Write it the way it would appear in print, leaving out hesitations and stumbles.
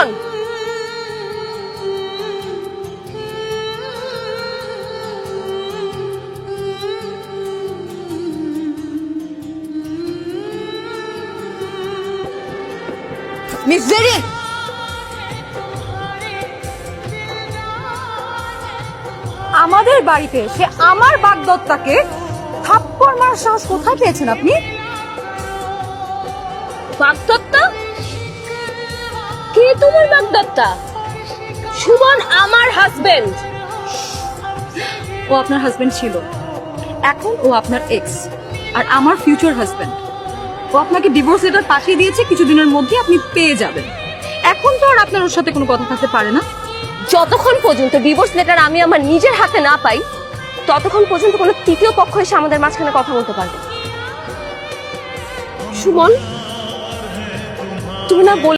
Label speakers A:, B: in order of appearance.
A: Suman,
B: miss Zerin, আমাদের বাড়িতে এসে আমার বাগদত্তাকে থাপ্পড় মারার সাহস কোথায় পেয়েছেন আপনি?
A: বাগদত্তা? কে তোমার বাগদত্তা? সুমন আমার হাজবেন্ড।
B: ও আপনার হাজবেন্ড ছিল, এখন ও আপনার এক্স আর আমার ফিউচার হাজবেন্ড। ও আপনাকে ডিভোর্স লেটার পাঠিয়ে দিয়েছে, কিছুদিনের মধ্যে আপনি পেয়ে যাবেন। এখন তো আর আপনার ওর সাথে কোনো কথা থাকতে পারে না।
A: যতক্ষণ পর্যন্ত ডিভোর্স লেটার আমি আমার নিজের হাতে না পাই, ততক্ষণ পর্যন্ত কোনো তৃতীয় পক্ষ এসে আমাদের মাঝখানে কথা বলতে পারবে। সুমন, তুমি না